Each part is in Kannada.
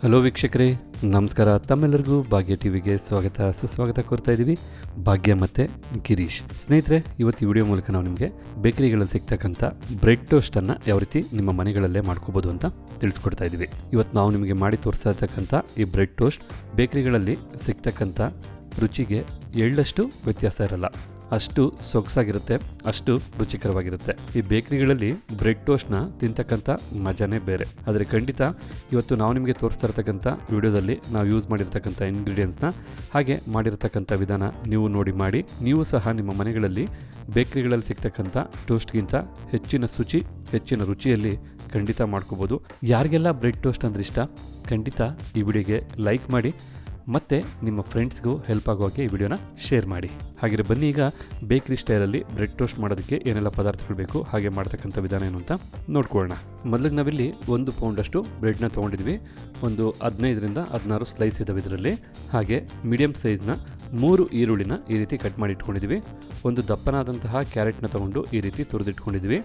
ಹಲೋ ವೀಕ್ಷಕರೇ, ನಮಸ್ಕಾರ. ತಮ್ಮೆಲ್ಲರಿಗೂ ಭಾಗ್ಯ ಟಿವಿಗೆ ಸ್ವಾಗತ ಸುಸ್ವಾಗತ ಕೋರ್ತಾ ಇದ್ದೀವಿ. ಭಾಗ್ಯ ಮತ್ತು ಗಿರೀಶ್. ಸ್ನೇಹಿತರೆ, ಇವತ್ತು ಈ ವಿಡಿಯೋ ಮೂಲಕ ನಾವು ನಿಮಗೆ ಬೇಕರಿಗಳಲ್ಲಿ ಸಿಗ್ತಕ್ಕಂಥ ಬ್ರೆಡ್ ಟೋಸ್ಟನ್ನು ಯಾವ ರೀತಿ ನಿಮ್ಮ ಮನೆಗಳಲ್ಲೇ ಮಾಡ್ಕೋಬೋದು ಅಂತ ತಿಳಿಸ್ಕೊಡ್ತಾ ಇದ್ದೀವಿ. ಇವತ್ತು ನಾವು ನಿಮಗೆ ಮಾಡಿ ತೋರಿಸ್ತಾ ಇರ್ತಕ್ಕಂಥ ಈ ಬ್ರೆಡ್ ಟೋಸ್ಟ್ ಬೇಕರಿಗಳಲ್ಲಿ ಸಿಗ್ತಕ್ಕಂಥ ರುಚಿಗೆ ಎಳ್ಳಷ್ಟು ವ್ಯತ್ಯಾಸ ಇರಲ್ಲ. ಅಷ್ಟು ಸೊಗಸಾಗಿರುತ್ತೆ, ಅಷ್ಟು ರುಚಿಕರವಾಗಿರುತ್ತೆ. ಈ ಬೇಕರಿಗಳಲ್ಲಿ ಬ್ರೆಡ್ ಟೋಸ್ಟ್ನ ತಿಂತಕ್ಕಂಥ ಮಜಾನೇ ಬೇರೆ. ಆದರೆ ಖಂಡಿತ ಇವತ್ತು ನಾವು ನಿಮಗೆ ತೋರಿಸ್ತಾ ಇರ್ತಕ್ಕಂಥ ವಿಡಿಯೋದಲ್ಲಿ ನಾವು ಯೂಸ್ ಮಾಡಿರ್ತಕ್ಕಂಥ ಇಂಗ್ರೀಡಿಯೆಂಟ್ಸ್ನ ಹಾಗೆ ಮಾಡಿರ್ತಕ್ಕಂಥ ವಿಧಾನ ನೀವು ನೋಡಿ ಮಾಡಿ ನೀವು ಸಹ ನಿಮ್ಮ ಮನೆಗಳಲ್ಲಿ ಬೇಕರಿಗಳಲ್ಲಿ ಸಿಗ್ತಕ್ಕಂಥ ಟೋಸ್ಟ್ಗಿಂತ ಹೆಚ್ಚಿನ ರುಚಿಯಲ್ಲಿ ಖಂಡಿತ ಮಾಡ್ಕೋಬೋದು. ಯಾರಿಗೆಲ್ಲ ಬ್ರೆಡ್ ಟೋಸ್ಟ್ ಅಂದ್ರೆ ಇಷ್ಟ, ಖಂಡಿತ ಈ ವಿಡಿಯೋಗೆ ಲೈಕ್ ಮಾಡಿ ಮತ್ತು ನಿಮ್ಮ ಫ್ರೆಂಡ್ಸ್ಗೂ ಹೆಲ್ಪ್ ಆಗೋ ಹಾಗೆ ಈ ವಿಡಿಯೋನ ಶೇರ್ ಮಾಡಿ. ಹಾಗೆ ಬನ್ನಿ, ಈಗ ಬೇಕರಿ ಸ್ಟೈಲಲ್ಲಿ ಬ್ರೆಡ್ ಟೋಸ್ಟ್ ಮಾಡೋದಕ್ಕೆ ಏನೆಲ್ಲ ಪದಾರ್ಥಗಳು ಬೇಕು ಹಾಗೆ ಮಾಡ್ತಕ್ಕಂಥ ವಿಧಾನ ಏನು ಅಂತ ನೋಡ್ಕೊಳ್ಳೋಣ. ಮೊದಲಿಗೆ ನಾವಿಲ್ಲಿ 1 ಪೌಂಡಷ್ಟು ಬ್ರೆಡ್ನ ತೊಗೊಂಡಿದ್ವಿ. ಒಂದು 15ರಿಂದ 16 ಸ್ಲೈಸ್ ಇದ್ದಾವೆ ಇದರಲ್ಲಿ. ಹಾಗೆ ಮೀಡಿಯಮ್ ಸೈಜ್ನ 3 ಈರುಳ್ಳಿನ ಈ ರೀತಿ ಕಟ್ ಮಾಡಿ ಇಟ್ಕೊಂಡಿದ್ವಿ. ಒಂದು ದಪ್ಪನಾದಂತಹ ಕ್ಯಾರೆಟ್ನ ತೊಗೊಂಡು ಈ ರೀತಿ ತುರಿದಿಟ್ಕೊಂಡಿದ್ವಿ.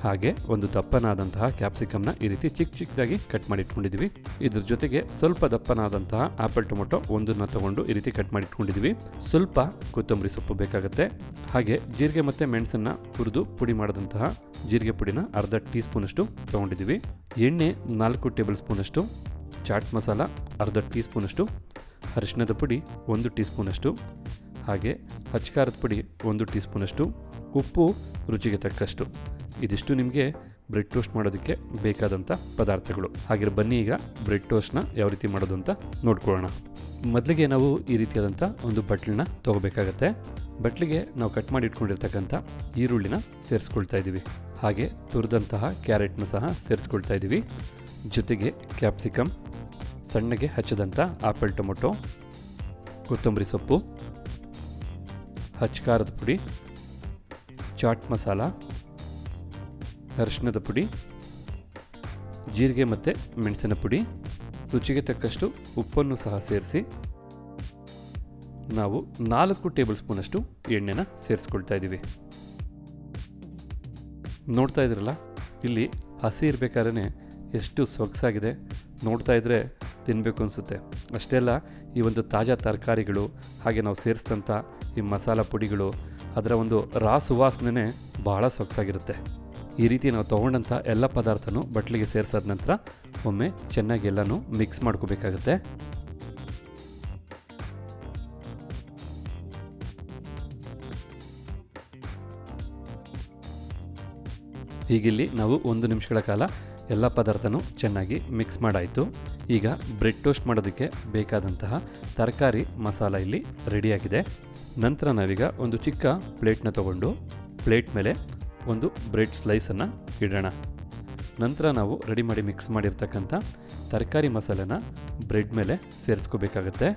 ಹಾಗೆ ಒಂದು ದಪ್ಪನಾದಂತಹ ಕ್ಯಾಪ್ಸಿಕಮ್ನ ಈ ರೀತಿ ಚಿಕ್ಕದಾಗಿ ಕಟ್ ಮಾಡಿ ಇಟ್ಕೊಂಡಿದ್ವಿ. ಇದ್ರ ಜೊತೆಗೆ ಸ್ವಲ್ಪ ದಪ್ಪನಾದಂತಹ ಆಪಲ್ ಟೊಮೊಟೊ ಒಂದನ್ನು ತೊಗೊಂಡು ಈ ರೀತಿ ಕಟ್ ಮಾಡಿ ಇಟ್ಕೊಂಡಿದ್ವಿ. ಸ್ವಲ್ಪ ಕೊತ್ತಂಬರಿ ಸೊಪ್ಪು ಬೇಕಾಗುತ್ತೆ. ಹಾಗೆ ಜೀರಿಗೆ ಮತ್ತು ಮೆಣಸನ್ನು ಹುರಿದು ಪುಡಿ ಮಾಡಿದಂತಹ ಜೀರಿಗೆ ಪುಡಿನ ಅರ್ಧ ಟೀ ಸ್ಪೂನಷ್ಟು ತೊಗೊಂಡಿದ್ದೀವಿ. ಎಣ್ಣೆ 4 ಟೇಬಲ್ ಸ್ಪೂನಷ್ಟು, ಚಾಟ್ ಮಸಾಲ ಅರ್ಧ ಟೀ ಸ್ಪೂನಷ್ಟು, ಅರಿಶಿಣದ ಪುಡಿ 1 ಟೀ ಸ್ಪೂನಷ್ಟು, ಹಾಗೆ ಹಚ್ಕಾರದ ಪುಡಿ 1 ಟೀ ಸ್ಪೂನಷ್ಟು, ಉಪ್ಪು ರುಚಿಗೆ ತಕ್ಕಷ್ಟು. ಇದಿಷ್ಟು ನಿಮಗೆ ಬ್ರೆಡ್ ಟೋಸ್ಟ್ ಮಾಡೋದಕ್ಕೆ ಬೇಕಾದಂಥ ಪದಾರ್ಥಗಳು. ಹಾಗೆ ಬನ್ನಿ, ಈಗ ಬ್ರೆಡ್ ಟೋಸ್ಟ್ನ ಯಾವ ರೀತಿ ಮಾಡೋದು ಅಂತ ನೋಡ್ಕೊಳ್ಳೋಣ. ಮೊದಲಿಗೆ ನಾವು ಈ ರೀತಿಯಾದಂಥ ಒಂದು ಬಟ್ಲನ್ನ ತೊಗೋಬೇಕಾಗತ್ತೆ. ಬಟ್ಲಿಗೆ ನಾವು ಕಟ್ ಮಾಡಿ ಇಟ್ಕೊಂಡಿರ್ತಕ್ಕಂಥ ಈರುಳ್ಳಿನ ಸೇರಿಸ್ಕೊಳ್ತಾ ಇದ್ದೀವಿ. ಹಾಗೆ ತುರಿದಂತಹ ಕ್ಯಾರೆಟ್ನ ಸಹ ಸೇರಿಸ್ಕೊಳ್ತಾ ಇದ್ದೀವಿ. ಜೊತೆಗೆ ಕ್ಯಾಪ್ಸಿಕಮ್, ಸಣ್ಣಗೆ ಹಚ್ಚಿದಂಥ ಆಪಲ್ ಟೊಮೊಟೊ, ಕೊತ್ತಂಬರಿ ಸೊಪ್ಪು, ಹಚ್ಕಾರದ ಪುಡಿ, ಚಾಟ್ ಮಸಾಲ, ಅರಿಶಿಣದ ಪುಡಿ, ಜೀರಿಗೆ ಮತ್ತು ಮೆಣಸಿನ ಪುಡಿ, ರುಚಿಗೆ ತಕ್ಕಷ್ಟು ಉಪ್ಪನ್ನು ಸಹ ಸೇರಿಸಿ ನಾವು 4 ಟೇಬಲ್ ಸ್ಪೂನಷ್ಟು ಎಣ್ಣೆನ ಸೇರಿಸ್ಕೊಳ್ತಾ ಇದ್ದೀವಿ. ನೋಡ್ತಾ ಇದ್ರಲ್ಲ, ಇಲ್ಲಿ ಹಸಿ ಇರಬೇಕಾದ್ರೆ ಎಷ್ಟು ಸೊಗಸಾಗಿದೆ, ನೋಡ್ತಾ ಇದ್ದರೆ ತಿನ್ನಬೇಕು ಅನಿಸುತ್ತೆ. ಅಷ್ಟೇ ಅಲ್ಲ, ಈ ಒಂದು ತಾಜಾ ತರಕಾರಿಗಳು ಹಾಗೆ ನಾವು ಸೇರಿಸಿದಂಥ ಈ ಮಸಾಲ ಪುಡಿಗಳು, ಅದರ ಒಂದು ಸುವಾಸನೆ ಬಹಳ ಸೊಗಸಾಗಿರುತ್ತೆ. ಈ ರೀತಿ ನಾವು ತೊಗೊಂಡಂಥ ಎಲ್ಲ ಪದಾರ್ಥನೂ ಬಟ್ಲಿಗೆ ಸೇರಿಸಾದ ನಂತರ ಒಮ್ಮೆ ಚೆನ್ನಾಗಿ ಎಲ್ಲನೂ ಮಿಕ್ಸ್ ಮಾಡ್ಕೋಬೇಕಾಗತ್ತೆ. ಹೀಗಿಲ್ಲಿ ನಾವು 1 ನಿಮಿಷಗಳ ಕಾಲ ಎಲ್ಲ ಪದಾರ್ಥನೂ ಚೆನ್ನಾಗಿ ಮಿಕ್ಸ್ ಮಾಡಾಯಿತು. ಈಗ ಬ್ರೆಡ್ ಟೋಸ್ಟ್ ಮಾಡೋದಕ್ಕೆ ಬೇಕಾದಂತಹ ತರಕಾರಿ ಮಸಾಲ ಇಲ್ಲಿ ರೆಡಿಯಾಗಿದೆ. ನಂತರ ನಾವೀಗ ಒಂದು ಚಿಕ್ಕ ಪ್ಲೇಟ್ನ ತೊಗೊಂಡು ಪ್ಲೇಟ್ ಮೇಲೆ ಒಂದು ಬ್ರೆಡ್ ಸ್ಲೈಸನ್ನು ಇಡೋಣ. ನಂತರ ನಾವು ರೆಡಿ ಮಾಡಿ ಮಿಕ್ಸ್ ಮಾಡಿರ್ತಕ್ಕಂಥ ತರಕಾರಿ ಮಸಾಲೆನ ಬ್ರೆಡ್ ಮೇಲೆ ಸೇರಿಸ್ಕೋಬೇಕಾಗತ್ತೆ.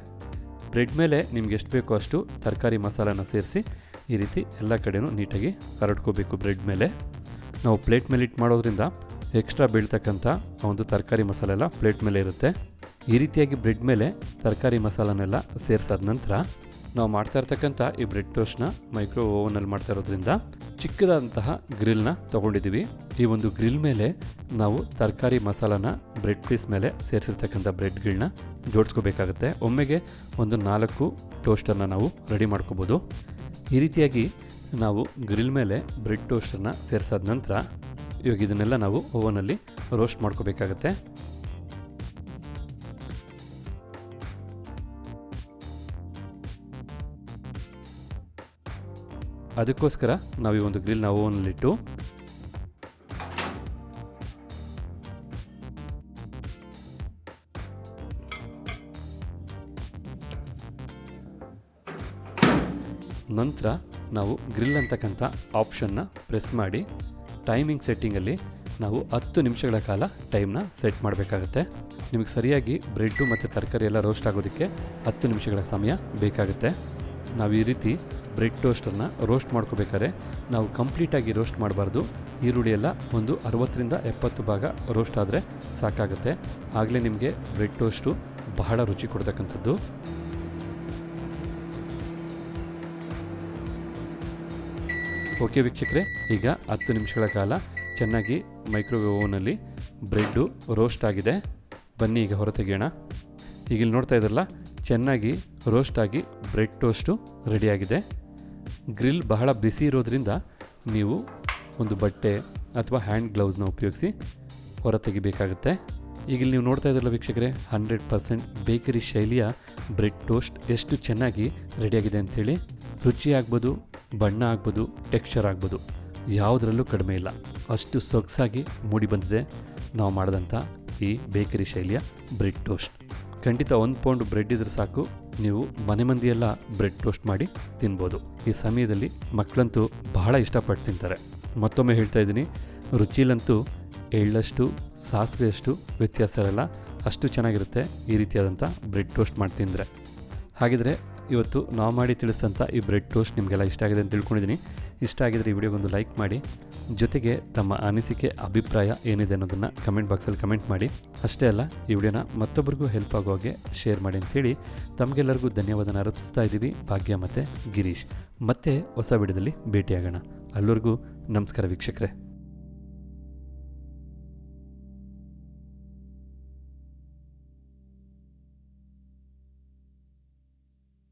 ಬ್ರೆಡ್ ಮೇಲೆ ನಿಮ್ಗೆ ಎಷ್ಟು ಬೇಕೋ ಅಷ್ಟು ತರಕಾರಿ ಮಸಾಲೆನ ಸೇರಿಸಿ ಈ ರೀತಿ ಎಲ್ಲ ಕಡೆನೂ ನೀಟಾಗಿ ಹರಡ್ಕೋಬೇಕು. ಬ್ರೆಡ್ ಮೇಲೆ ನಾವು ಪ್ಲೇಟ್ ಮೇಲೆ ಇಟ್ಟು ಮಾಡೋದ್ರಿಂದ ಎಕ್ಸ್ಟ್ರಾ ಬೀಳ್ತಕ್ಕಂಥ ಒಂದು ತರಕಾರಿ ಮಸಾಲೆ ಎಲ್ಲ ಪ್ಲೇಟ್ ಮೇಲೆ ಇರುತ್ತೆ. ಈ ರೀತಿಯಾಗಿ ಬ್ರೆಡ್ ಮೇಲೆ ತರಕಾರಿ ಮಸಾಲನೆಲ್ಲ ಸೇರಿಸಾದ ನಂತರ ನಾವು ಮಾಡ್ತಾ ಇರ್ತಕ್ಕಂಥ ಈ ಬ್ರೆಡ್ ಟೋಸ್ಟ್ನ ಮೈಕ್ರೋ ಓವನಲ್ಲಿ ಮಾಡ್ತಾ ಇರೋದ್ರಿಂದ ಚಿಕ್ಕದಾದಂತಹ ಗ್ರಿಲ್ನ ತೊಗೊಂಡಿದ್ದೀವಿ. ಈ ಒಂದು ಗ್ರಿಲ್ ಮೇಲೆ ನಾವು ತರಕಾರಿ ಮಸಾಲಾನ ಬ್ರೆಡ್ ಪೀಸ್ ಮೇಲೆ ಸೇರಿಸಿರ್ತಕ್ಕಂಥ ಬ್ರೆಡ್ಗಳನ್ನ ಜೋಡಿಸ್ಕೋಬೇಕಾಗುತ್ತೆ. ಒಮ್ಮೆಗೆ ಒಂದು 4 ಟೋಸ್ಟನ್ನು ನಾವು ರೆಡಿ ಮಾಡ್ಕೋಬೋದು. ಈ ರೀತಿಯಾಗಿ ನಾವು ಗ್ರಿಲ್ ಮೇಲೆ ಬ್ರೆಡ್ ಟೋಸ್ಟನ್ನು ಸೇರಿಸಾದ ನಂತರ ಇವಾಗ ಇದನ್ನೆಲ್ಲ ನಾವು ಓವನಲ್ಲಿ ರೋಸ್ಟ್ ಮಾಡ್ಕೋಬೇಕಾಗತ್ತೆ. ಅದಕ್ಕೋಸ್ಕರ ನಾವು ಈ ಒಂದು ಗ್ರಿಲ್ನ ಓವನಲ್ಲಿಟ್ಟು ನಂತರ ನಾವು ಗ್ರಿಲ್ ಅಂತಕ್ಕಂಥ ಆಪ್ಷನ್ನ ಪ್ರೆಸ್ ಮಾಡಿ ಟೈಮಿಂಗ್ ಸೆಟ್ಟಿಂಗಲ್ಲಿ ನಾವು 10 ನಿಮಿಷಗಳ ಕಾಲ ಟೈಮ್ನ ಸೆಟ್ ಮಾಡಬೇಕಾಗತ್ತೆ. ನಿಮಗೆ ಸರಿಯಾಗಿ ಬ್ರೆಡ್ಡು ಮತ್ತು ತರಕಾರಿ ಎಲ್ಲ ರೋಸ್ಟ್ ಆಗೋದಕ್ಕೆ 10 ನಿಮಿಷಗಳ ಸಮಯ ಬೇಕಾಗುತ್ತೆ. ನಾವು ಈ ರೀತಿ ಬ್ರೆಡ್ ಟೋಸ್ಟನ್ನು ರೋಸ್ಟ್ ಮಾಡ್ಕೋಬೇಕಾದ್ರೆ ನಾವು ಕಂಪ್ಲೀಟಾಗಿ ರೋಸ್ಟ್ ಮಾಡಬಾರ್ದು. ಈರುಳ್ಳಿ ಎಲ್ಲ ಒಂದು 60ರಿಂದ 70 ಭಾಗ ರೋಸ್ಟ್ ಆದರೆ ಸಾಕಾಗುತ್ತೆ. ಆಗಲೇ ನಿಮಗೆ ಬ್ರೆಡ್ ಟೋಸ್ಟು ಬಹಳ ರುಚಿ ಕೊಡ್ತಕ್ಕಂಥದ್ದು. ಓಕೆ ವೀಕ್ಷಕರೇ, ಈಗ 10 ನಿಮಿಷಗಳ ಕಾಲ ಚೆನ್ನಾಗಿ ಮೈಕ್ರೋವೇವ್ ಓವನಲ್ಲಿ ಬ್ರೆಡ್ಡು ರೋಸ್ಟ್ ಆಗಿದೆ. ಬನ್ನಿ ಈಗ ಹೊರತೆಗೆಯೋಣ. ಈಗ ಇಲ್ಲಿ ನೋಡ್ತಾ ಇದ್ರಲ್ಲ, ಚೆನ್ನಾಗಿ ರೋಸ್ಟ್ ಆಗಿ ಬ್ರೆಡ್ ಟೋಸ್ಟು ರೆಡಿಯಾಗಿದೆ. ಗ್ರಿಲ್ ಬಹಳ ಬಿಸಿ ಇರೋದ್ರಿಂದ ನೀವು ಒಂದು ಬಟ್ಟೆ ಅಥವಾ ಹ್ಯಾಂಡ್ ಗ್ಲೌಸ್ನ ಉಪಯೋಗಿಸಿ ಹೊರ ತೆಗಿಬೇಕಾಗುತ್ತೆ. ಈಗ ಇಲ್ಲಿ ನೀವು ನೋಡ್ತಾ ಇದ್ರಲ್ಲ ವೀಕ್ಷಕರೇ, 100% ಬೇಕರಿ ಶೈಲಿಯ ಬ್ರೆಡ್ ಟೋಸ್ಟ್ ಎಷ್ಟು ಚೆನ್ನಾಗಿ ರೆಡಿಯಾಗಿದೆ ಅಂಥೇಳಿ. ರುಚಿ ಆಗ್ಬೋದು, ಬಣ್ಣ ಆಗ್ಬೋದು, ಟೆಕ್ಸ್ಚರ್ ಆಗ್ಬೋದು, ಯಾವುದರಲ್ಲೂ ಕಡಿಮೆ ಇಲ್ಲ. ಅಷ್ಟು ಸೊಗಸಾಗಿ ಮೂಡಿ ಬಂದಿದೆ ನಾವು ಮಾಡಿದಂಥ ಈ ಬೇಕರಿ ಶೈಲಿಯ ಬ್ರೆಡ್ ಟೋಸ್ಟ್. ಖಂಡಿತ 1 ಪೌಂಡ್ ಬ್ರೆಡ್ ಇದ್ರೆ ಸಾಕು, ನೀವು ಮನೆ ಮಂದಿಯೆಲ್ಲ ಬ್ರೆಡ್ ಟೋಸ್ಟ್ ಮಾಡಿ ತಿನ್ಬೋದು. ಈ ಸಮಯದಲ್ಲಿ ಮಕ್ಕಳಂತೂ ಬಹಳ ಇಷ್ಟಪಟ್ಟು ತಿಂತಾರೆ. ಮತ್ತೊಮ್ಮೆ ಹೇಳ್ತಾ ಇದ್ದೀನಿ, ರುಚಿಲಂತೂ ಎಳ್ಳಷ್ಟು ಸಾಸಿವೆಯಷ್ಟು ವ್ಯತ್ಯಾಸ ಇರಲ್ಲ, ಅಷ್ಟು ಚೆನ್ನಾಗಿರುತ್ತೆ ಈ ರೀತಿಯಾದಂಥ ಬ್ರೆಡ್ ಟೋಸ್ಟ್ ಮಾಡಿ ತಿಂದರೆ. ಹಾಗಿದ್ರೆ ಇವತ್ತು ನಾವು ಮಾಡಿ ತಿಳಿಸಿದಂಥ ಈ ಬ್ರೆಡ್ ಟೋಸ್ಟ್ ನಿಮಗೆಲ್ಲ ಇಷ್ಟ ಆಗಿದೆ ಅಂತ ತಿಳ್ಕೊಂಡಿದ್ದೀನಿ. ಇಷ್ಟ ಆಗಿದರೆ ಈ ವಿಡಿಯೋಗೊಂದು ಲೈಕ್ ಮಾಡಿ, ಜೊತೆಗೆ ತಮ್ಮ ಅನಿಸಿಕೆ ಅಭಿಪ್ರಾಯ ಏನಿದೆ ಅನ್ನೋದನ್ನು ಕಮೆಂಟ್ ಬಾಕ್ಸಲ್ಲಿ ಕಮೆಂಟ್ ಮಾಡಿ. ಅಷ್ಟೇ ಅಲ್ಲ, ಈ ವಿಡಿಯೋನ ಮತ್ತೊಬ್ಬರಿಗೂ ಹೆಲ್ಪ್ ಆಗೋ ಹಾಗೆ ಶೇರ್ ಮಾಡಿ ಅಂಥೇಳಿ ತಮಗೆಲ್ಲರಿಗೂ ಧನ್ಯವಾದನ ಅರ್ಪಿಸ್ತಾ ಇದ್ದೀವಿ ಭಾಗ್ಯ ಮತ್ತು ಗಿರೀಶ್. ಮತ್ತೆ ಹೊಸ ವಿಡಿಯೋದಲ್ಲಿ ಭೇಟಿಯಾಗೋಣ. ಅಲ್ಲಿವರೆಗೂ ನಮಸ್ಕಾರ ವೀಕ್ಷಕರೇ.